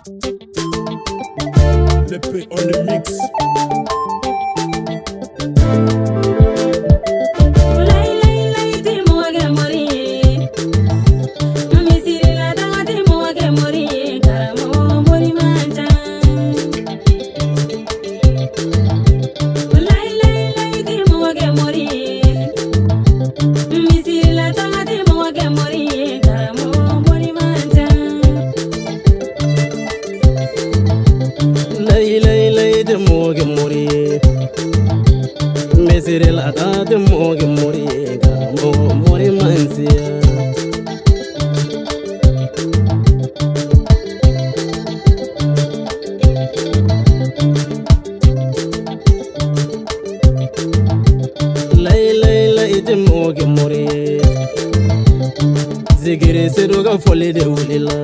Le P on the mix. Mesirela de moge mori garamo mori mansia lay de moge mori zigire sedoga fole de ulila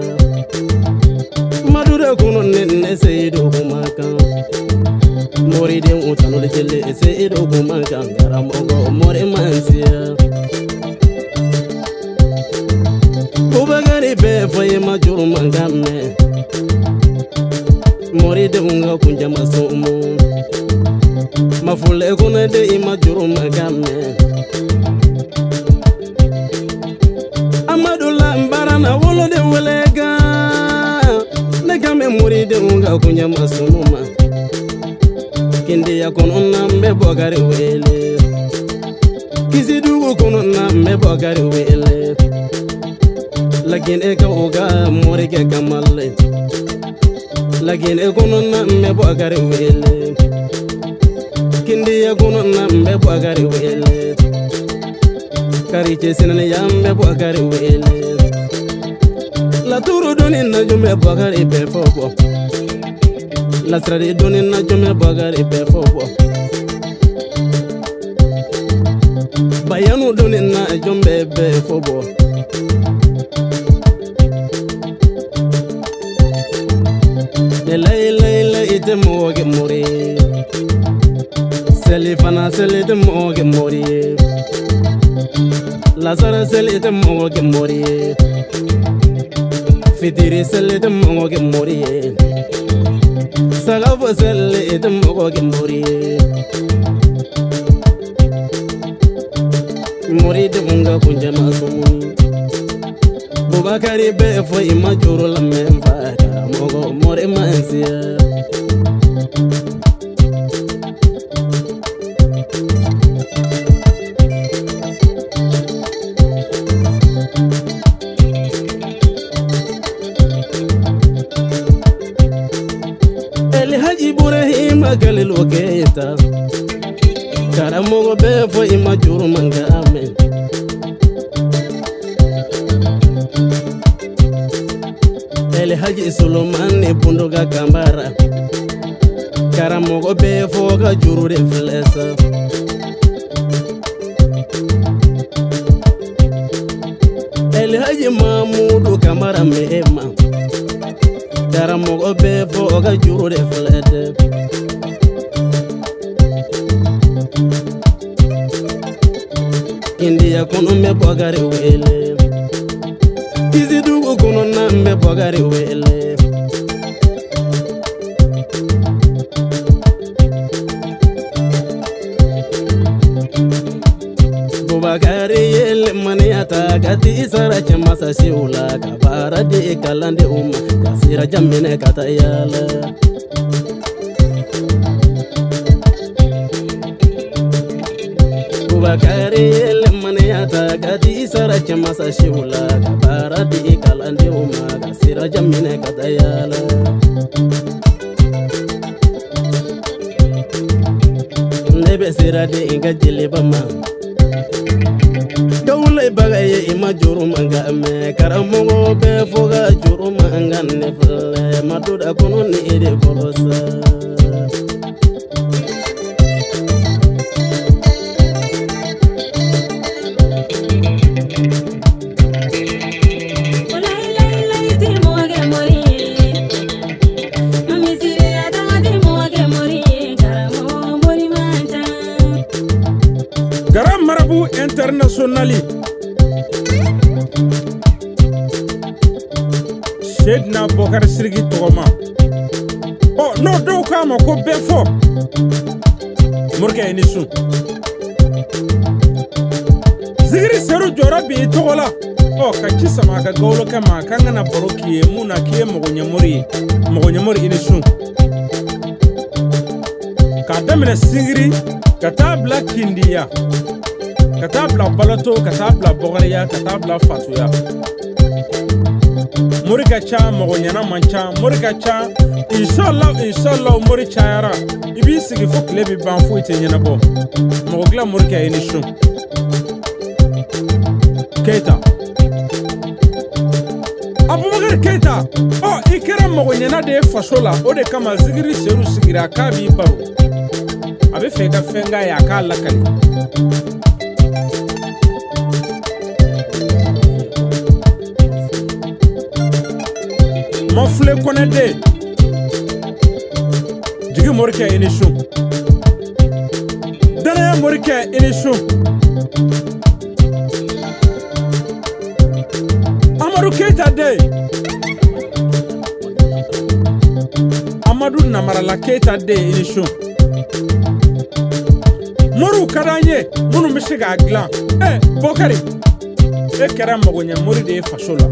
madura kuno nenne seido kumaka mori de utano de tele se edo kumanga ngaramogo mori mansia ubagari be faye majuru mangame mori de unga kunja masumu mafule kuna de imajuru mangame amadula mbarana wolo de welega negame mori de unga kunja masumu kindi ya kono nambe bogari wele kisi dugu kono nambe bogari wele lakin eka uga morike kamalle lakin ekono nambe bogari wele kindi ya kono nambe bogari wele kariche sinane yambe bogari wele la turu doni na jume bogari befobo la strade doni na jome bagari be fobo bayanu doni na jombe be fobo de lay ite moge mori selifana selite moge mori la sara selite moge mori fitiri selite moge mori Sagafo selle ite mogo mori mori de munga kunja masumuni Bubakari be fo imajuru la memfa mogo mori mansia Ibrahim galil waketa karamogo be fo imajuru mangame El Haji Sulumani bunduga kambara karamogo be fo ga juru de flesa El Haji Mamudu kamara mema karamogo be fo ga juru de flede India kono me bogari wele Kizi dugu kono na me bogari wele Bubakari yele mani atagati isara chemasa siula kabara di kalande kasira jamine katayala Bubakari yele mani atagati isara chemasa siula kabara di kalande kasira jamine katayala Nebe sira de inga jilibama Dawle bagaye ima juru mangame karamogo be foga juru mangane fle maduda kono ni ide kolosa Garam Marabout International Seydina Bokar Sirgito sɔgɔma n'o dɔw k'a ma ko bɛɛ fɔ morikɛ i ni su zigiri seru jɔra bi i tɔgɔ la ka ci sama ka gawlo kɛ ma k'an kana baro k'i ye mun na k'i ye mɔgɔ ɲɛmɔri ye mɔgɔ ɲɛmɔri i ni su k'a daminɛ singiri ka taa bila kindiya ka taa bila baloto ka taa bila bɔgɔriya ka taa bila fatuya mori ka ca mɔgɔ ɲɛna man ca mori ka ca inshallah mori cayara i b'i sigi fo tile bi ban foyi tɛ ɲɛnabɔ mɔgɔ dilan morikɛ i ni su Keita Abubakar Keita i kɛra mɔgɔ ɲɛna de ye faso la o de kama zigiri seru sigira k'a b'i baro a bɛ fɛ ka fɛn k'a ye a k'a lakali Mafule Konede jigi morikɛ i ni su danaya morikɛ i ni su Amadou Keita de Amadou Namarala Keita de i ni su Moru ka d'an ye minnu bɛ se k'a dilan Bokari e kɛra mɔgɔ ɲɛmɔri de ye faso la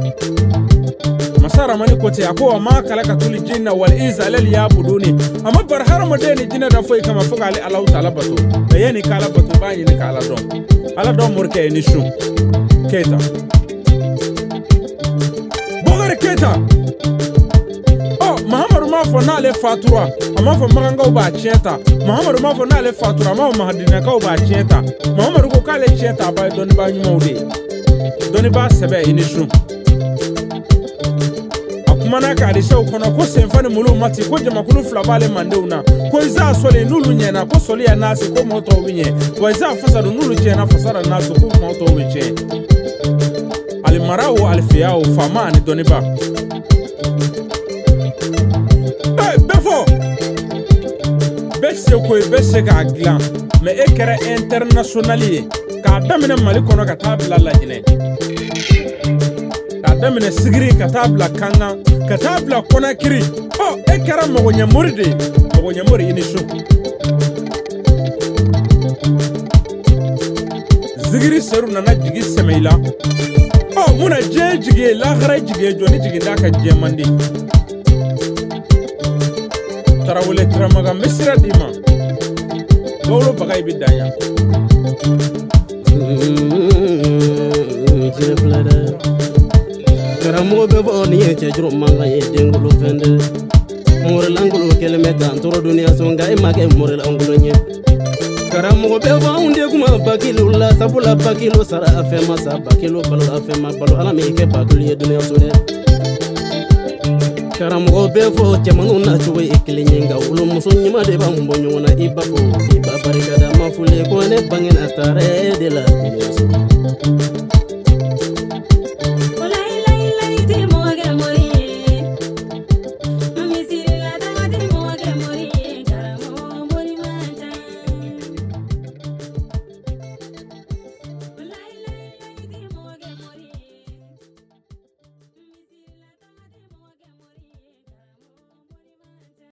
Masa Ramani ko ten a ko wa ma khalaqatul jinna wal insa illa liya'buduni a ma bari hadamaden ni jinɛ da foyi kama fo k'ale Alahu Taala bato mais yanni k'Ala bato b'a ɲini k'Ala dɔn morikɛ i ni su Keita Bokari Keita Mahamadu m'a fɔ n'ale fatura a m'a fɔ Magankaw b'a tiɲɛ ta Mahamadu m'a fɔ n'ale fatura a m'a fɔ Mahadinakaw b'a tiɲɛ ta Mahamadu ko k'ale tiɲɛ ta a b'a ye dɔnnibaa ɲumanw de ye dɔnnibaa sɛbɛ i ni su Kumana ka adisew kɔnɔ ko senfa ni mulu mati ko jamakulu fila b'ale mandenw na ko iza sɔli n'ulu ɲɛna ko sɔli ya naasi ko mɔgɔ tɔw bɛ ɲɛ wa iza fasadu n'ulu tiɲɛna fasara naasi ko mɔgɔ tɔw bɛ tiɲɛ alimara o alifiya o faama ani dɔnniba bɛɛ fɔ bɛɛ se ko ye bɛɛ se k'a dilan mais e kɛra international ye k'a daminɛ Mali kɔnɔ ka taa bila Laginɛ k'a daminɛ sigiri ka taa bila Kanga ka taa bila Konakiri e kɛra mɔgɔ ɲɛmɔri de ye mɔgɔ ɲɛmɔri i ni su zigiri seru nana jigi sɛmɛ i la mun na diɲɛ jigi ye lahara jigi ye jɔni jigi n'a ka diɲɛ man di Tarawele Tiramaga n bɛ sira d'i ma Gawlo Bagayi bɛ dan yan Karamɔgɔ bɛ fɔ ni ye cɛ juru mankan ye denkolo fɛn dɛ Morilankolo kɛlen bɛ k'an tɔɔrɔ duniya sɔn nka e ma kɛ morilankolo ye Karamɔgɔ bɛ fɔ anw de kuma bakilo la sabula bakilo sara a fɛn ma sa bakilo balo a fɛn ma balo Ala m'i kɛ bakilo ye duniya so dɛ Karamɔgɔ bɛ fɔ cɛmanninw na cogo ye kelen ye nka wolomuso ɲuman de b'an bɔ ɲɔgɔn na i ba fɔ i ba barikada ma foli ko ne bangena taara de la